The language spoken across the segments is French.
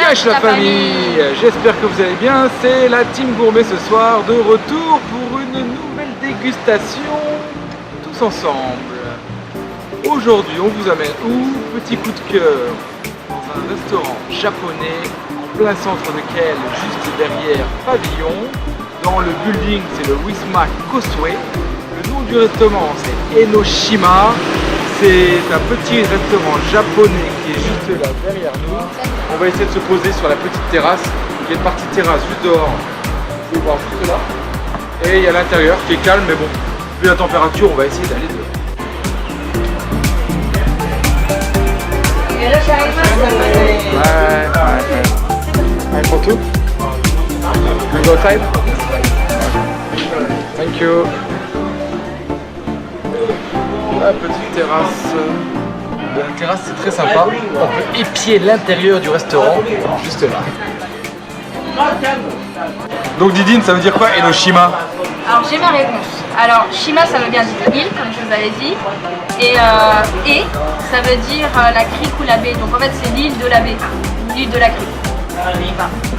Wesh la famille, j'espère que vous allez bien, c'est la team gourmet ce soir de retour pour une nouvelle dégustation tous ensemble. Aujourd'hui on vous amène où? Petit coup de cœur dans un restaurant japonais en plein centre de Kehl, juste derrière Pavillon. Dans le building c'est le Wisma Causeway. Le nom du restaurant c'est Enoshima. C'est un petit restaurant japonais qui est juste là derrière nous. On va essayer de se poser sur la petite terrasse. Il y a une partie terrasse juste dehors. Vous pouvez voir juste là. Et il y a l'intérieur qui est calme, mais bon, vu la température, on va essayer d'aller dehors. Hi for two. Can go outside? Thank you. La petite terrasse. La terrasse c'est très sympa. On peut épier l'intérieur du restaurant juste là. Donc Didine, ça veut dire quoi Enoshima? Alors j'ai ma réponse. Alors Shima ça veut bien dire île comme je vous avais dit. Et ça veut dire la crique ou la baie. Donc en fait c'est l'île de la baie. L'île de la crique.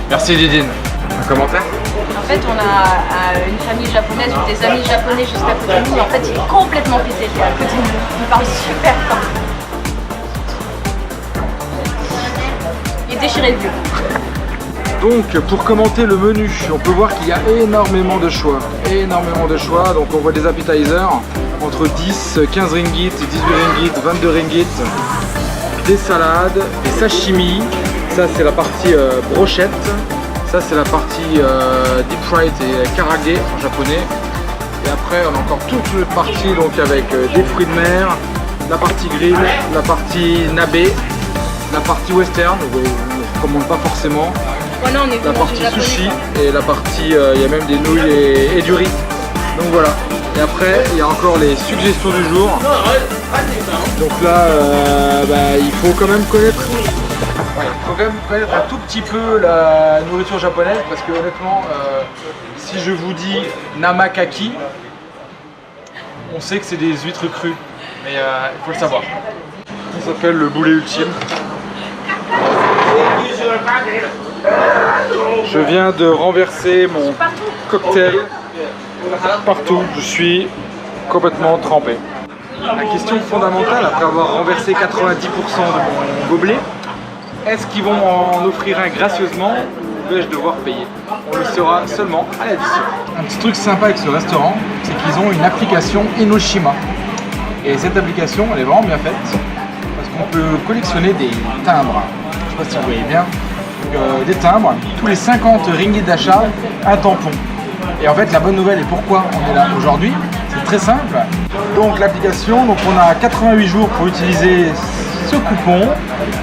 Merci Didine. Un commentaire? En fait on a une famille japonaise ou des amis japonais juste à côté de nous. Et en fait il est complètement pété lui à côté de nous. Il parle super fort. Il est déchiré le vieux. Donc pour commenter le menu, on peut voir qu'il y a énormément de choix. Donc on voit des appetizers entre 10, 15 ringgit, 18 ringgit, 22 ringgit. Des salades, des sashimi. Ça c'est la partie brochette. Ça c'est la partie deep fried et karage en japonais. Et après on a encore toute une partie donc avec des fruits de mer, la partie grill, la partie nabe, la partie western, on ne recommande pas forcément. Oh non, on est la partie japonais, sushi et la partie, il y a même des nouilles et du riz. Donc voilà. Et après il y a encore les suggestions du jour. Donc là il faut quand même connaître. Un tout petit peu la nourriture japonaise parce que honnêtement si je vous dis namakaki, on sait que c'est des huîtres crues, mais il faut le savoir. Ça s'appelle le boulet ultime. Je viens de renverser mon cocktail partout, je suis complètement trempé. La question fondamentale après avoir renversé 90% de mon gobelet, est-ce qu'ils vont en offrir un gracieusement ou vais-je devoir payer? On le saura seulement à l'addition. Un petit truc sympa avec ce restaurant, c'est qu'ils ont une application Enoshima. Et cette application, elle est vraiment bien faite parce qu'on peut collectionner des timbres. Je ne sais pas si vous voyez bien. Donc, des timbres, tous les 50 ringgit d'achat, un tampon. Et en fait, la bonne nouvelle et pourquoi on est là aujourd'hui, c'est très simple. Donc l'application, on a 88 jours pour utiliser ce coupon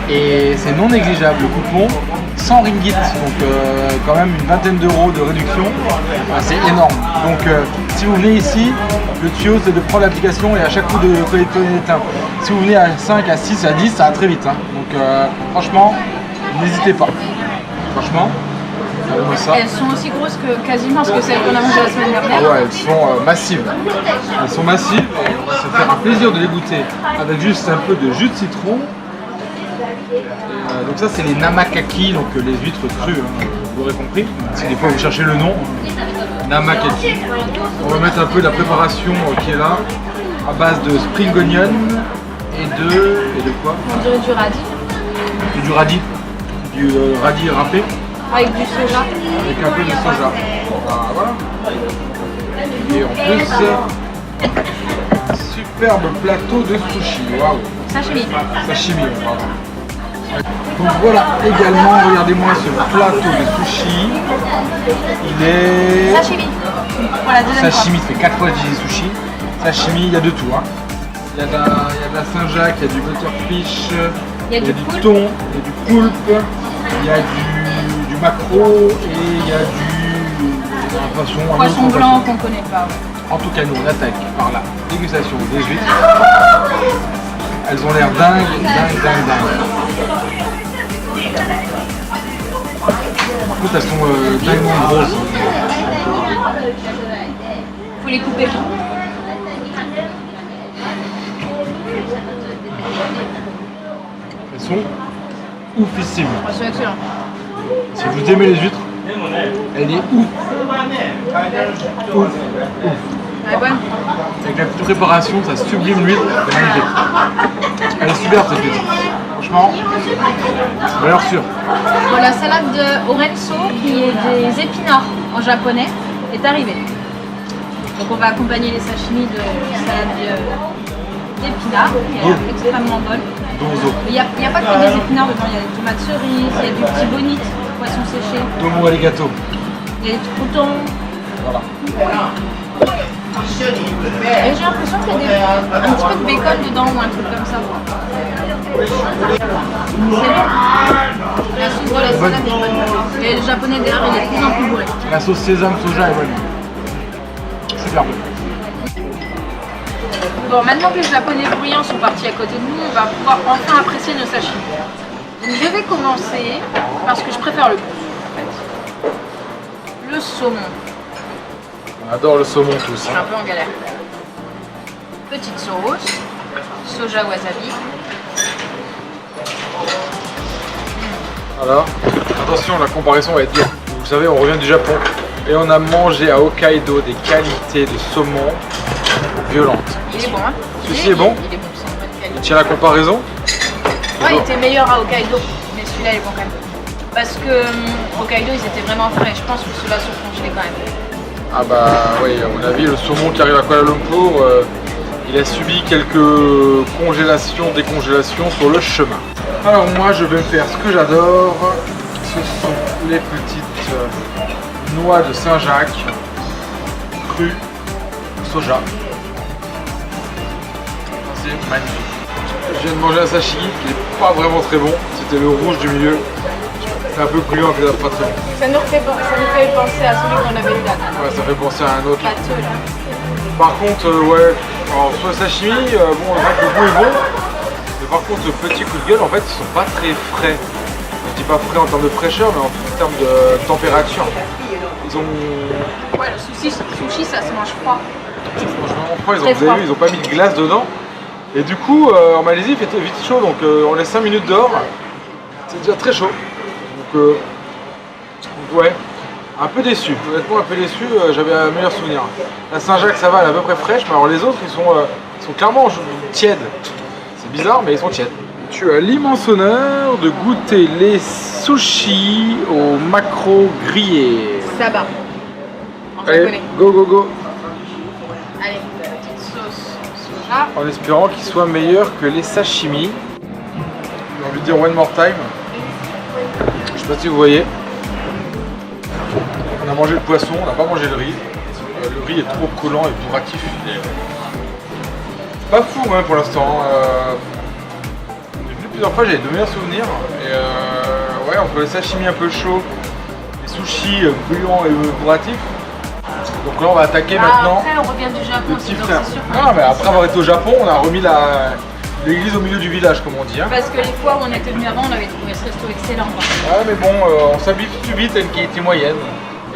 et c'est non négligeable le coupon, 100 ringgit, donc quand même une vingtaine d'euros de réduction, c'est énorme. Donc si vous venez ici, le tuyau c'est de prendre l'application et à chaque coup de collectionner des timbres. Si vous venez à 5, à 6, à 10, ça va très vite. Donc franchement, n'hésitez pas. Franchement, ça. Elles sont aussi grosses que quasiment ce que celles qu'on a mangées la semaine dernière. Ah ouais, elles sont massives. Elles sont massives et on va se faire un plaisir de les goûter avec juste un peu de jus de citron. Donc ça c'est les namakaki, donc les huîtres crues, vous l'aurez compris. Si des fois vous cherchez le nom, namakaki. On va mettre un peu de la préparation qui est là, à base de spring onion et de quoi? On dirait du radis. Du radis râpé. Avec du soja. Avec un peu de soja. Voilà. Et en plus, un superbe plateau de sushi. Waouh. Sashimi, pardon. Donc voilà, également, regardez-moi ce plateau de sushi. Il est... Sashimi. Voilà, deuxième Sashimi, ça fait 4 fois que je dis sushi. Sashimi, il y a de tout. Il y a de la Saint-Jacques, il y a du butterfish, il y a du thon, il y a du poulpe, il y a du maquereau et il y a du poisson blanc qu'on connaît pas. En tout cas, nous on attaque par la dégustation des huîtres. Elles ont l'air dingues. Par contre, elles sont dinguement grosses. Faut les couper. Elles sont oufissimes. C'est excellent. Si vous aimez les huîtres, elle est ouf. Ouf. Elle est bonne. Avec la petite préparation, ça sublime l'huître, c'est magnifique. Elle est superbe cette huître. Franchement, valeur sûre. Bon, la salade de Orenso, qui est des épinards en japonais, est arrivée. Donc on va accompagner les sashimi de salade d'épinards, qui est extrêmement bonne. Donzo. Il n'y a pas que des épinards dedans, il y a des tomates cerises, il y a du petit bonite, poisson séché, Domo arigato. il y a des croutons. Voilà. Et j'ai l'impression qu'il y a un petit peu de bacon dedans ou un truc comme ça. C'est bon. La sauce de la salade est bonne. Et le japonais derrière, il est de plus en plus bourré. La sauce sésame soja est bonne. Super bon. Bon, maintenant que les japonais bruyants sont partis à côté de nous, on va pouvoir enfin apprécier nos sashimi. Donc je vais commencer parce que je préfère le plus en fait. Le saumon. On adore le saumon tous. Je suis un peu en galère. Petite sauce, soja wasabi. Alors, attention, la comparaison va être dure. Vous savez, on revient du Japon et on a mangé à Hokkaido des qualités de saumon violentes. Il est bon, hein? Celui-ci est bon? Il est bon, c'est une bonne qualité. Tiens la comparaison. Ouais, il était meilleur à Hokkaido, mais celui-là il est bon quand même. Parce que Hokkaido ils étaient vraiment frais, je pense que ceux-là sont congelés quand même. Ah bah oui, à mon avis, le saumon qui arrive à Kuala Lumpur, il a subi quelques congélations, décongélations sur le chemin. Alors moi, je vais me faire ce que j'adore. Ce sont les petites noix de Saint-Jacques crues soja. C'est magnifique. Je viens de manger un sashimi qui n'est pas vraiment très bon. C'était le rouge du milieu. C'est un peu gluant, mais pas très bon. Ça nous fait penser à celui qu'on avait eu là. Ouais, ça fait penser à un autre. Pâteux là. Par contre, ouais, alors sur le sashimi, bon, le goût est bon. Mais par contre, le petit coup de gueule, en fait, ils sont pas très frais. Je dis pas frais en termes de fraîcheur, mais en termes de température. Ils ont... Ouais, le sushi ça se mange froid. Franchement froid, Très vous avez vu, ils ont pas mis de glace dedans. Et du coup, en Malaisie, il fait vite chaud, donc on laisse 5 minutes dehors. C'est déjà très chaud. Donc ouais, un peu déçu. Honnêtement, un peu déçu, j'avais un meilleur souvenir. La Saint-Jacques, ça va, elle est à peu près fraîche, mais alors les autres, ils sont clairement tièdes. C'est bizarre, mais ils sont tièdes. Tu as l'immense honneur de goûter les sushis au maquereau grillé. Ça va. En Allez, japonais. go go go. Allez, petite sauce soja. En espérant qu'ils soient meilleurs que les sashimi. J'ai envie de dire one more time. Je sais pas si vous voyez. On a mangé le poisson, on n'a pas mangé le riz. Le riz est trop collant et vibratif. C'est pas fou hein, pour l'instant. J'ai vu plusieurs fois, j'ai de meilleurs souvenirs. Et ouais, entre les sashimi un peu chauds, les sushis brûlants et vibratifs. Donc là on va attaquer maintenant. Après on revient du Japon, Le petit donc frère. c'est sûr. Non mais après avoir été au Japon, on a remis l'église au milieu du village comme on dit. Hein. Parce que les fois où on était venu avant, on avait trouvé ce resto excellent. Ouais mais bon, on s'habitue vite à une qualité moyenne.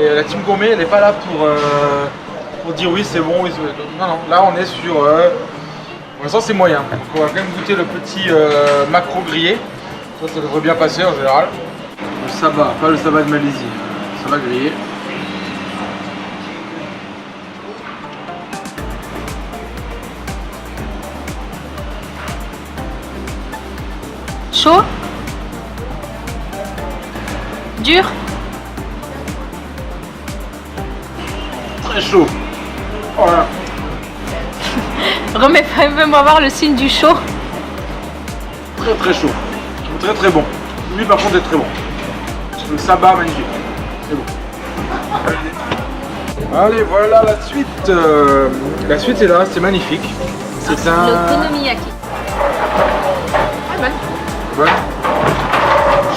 Et la team gourmet elle n'est pas là pour dire oui c'est bon, oui c'est... Non, non, là on est sur... pour l'instant c'est moyen. Donc on va quand même goûter le petit maquereau grillé. Ça devrait bien passer en général. Le saba, pas le saba de Malaisie. Le saba grillé. Chaud? Dur? Très chaud. Voilà. Remets-moi voir le signe du chaud. Très très chaud. Très très bon. Lui par contre est très bon. Le saba magnifique. C'est bon. Allez voilà la suite. La suite est là, c'est magnifique. C'est un... L'okonomiyaki. Ouais, bonne. Ouais.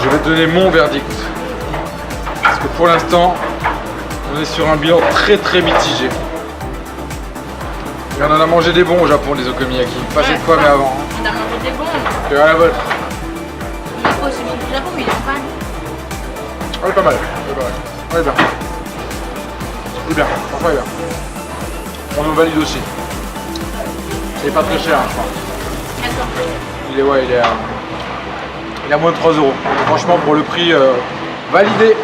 Je vais donner mon verdict. Parce que pour l'instant, on est sur un bilan très très mitigé. Et on en a mangé des bons au Japon, des okonomiyaki. Pas cette fois mais avant. Hein. On a mangé des bons. Que à la bonne. Il faut celui du Japon, mais il est pas mal. On est pas mal. On est bien. Il est bien. Franchement il est bien. On nous valide aussi. Il est pas très cher, hein, je crois. Il est à moins de 3 €. Franchement, pour le prix, Validé.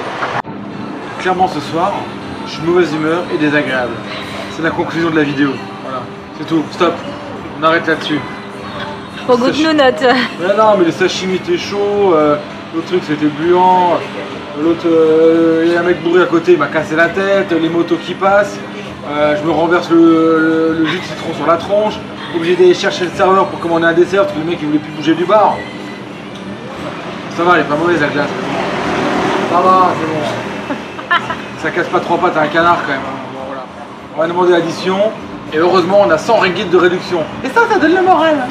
Clairement ce soir, je suis de mauvaise humeur et désagréable. C'est la conclusion de la vidéo. Voilà, c'est tout. Stop. On arrête là-dessus. Faut goûter-nous notre... Mais non, mais les sashimi étaient chauds, l'autre truc c'était gluant, l'autre, il y a un mec bourré à côté, il m'a cassé la tête, les motos qui passent, je me renverse le jus de citron sur la tronche, obligé d'aller chercher le serveur pour commander un dessert parce que le mec il voulait plus bouger du bar. Ça va, elle est pas mauvaise la glace. Ça va, c'est bon. Ça casse pas trois pattes à un canard quand même. Bon, voilà. On va demander l'addition et heureusement on a 100 ringgit de réduction. Et ça donne le moral.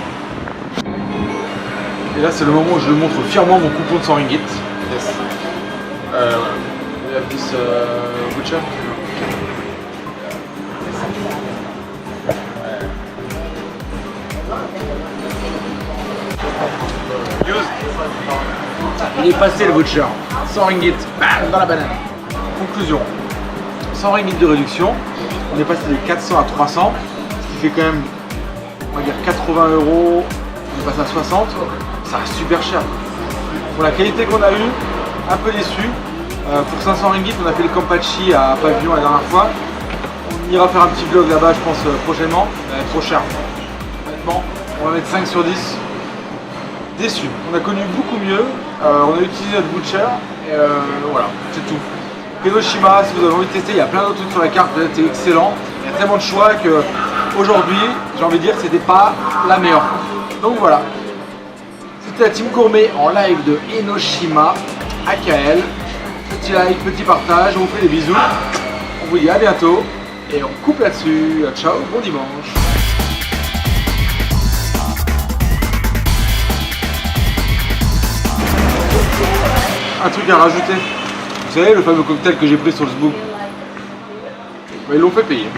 Et là c'est le moment où je montre fièrement mon coupon de 100 ringgit. Yes. Voilà. We have this voucher. Il est passé le voucher. 100 ringgit. Bam, dans la banane. Conclusion. 100 ringgit de réduction. On est passé de 400 à 300. Ce qui fait quand même, on va dire 80 €. On est passé à 60. Ça reste super cher. Pour la qualité qu'on a eue, un peu déçu. Pour 500 ringgit, on a fait le Kampachi à Pavillon la dernière fois. On ira faire un petit vlog là-bas, je pense, prochainement. Trop cher. Honnêtement, on va mettre 5 sur 10. Déçu. On a connu beaucoup mieux. On a utilisé notre butcher. Et voilà, c'est tout. Enoshima, si vous avez envie de tester, il y a plein d'autres trucs sur la carte, c'est excellent. Il y a tellement de choix que aujourd'hui, j'ai envie de dire que c'était pas la meilleure. Donc voilà. C'était la team gourmet en live de Enoshima, AKL. Petit like, petit partage, on vous fait des bisous. On vous dit à bientôt et on coupe là-dessus. Ciao, bon dimanche. Un truc à rajouter. Vous savez le fameux cocktail que j'ai pris sur le Zbook, bah, ils l'ont fait payer.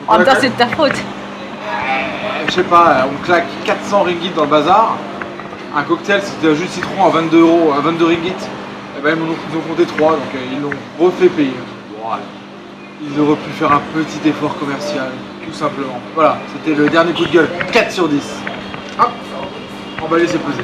En même temps c'est de ta faute. Je sais pas, on claque 400 ringgit dans le bazar. Un cocktail c'était un jus de citron à 22 €, à 22 ringgit. Et ben ils ont compté 3, donc ils l'ont refait payer. Ils auraient pu faire un petit effort commercial, tout simplement. Voilà, c'était le dernier coup de gueule, 4 sur 10. Hop, emballé c'est pesé.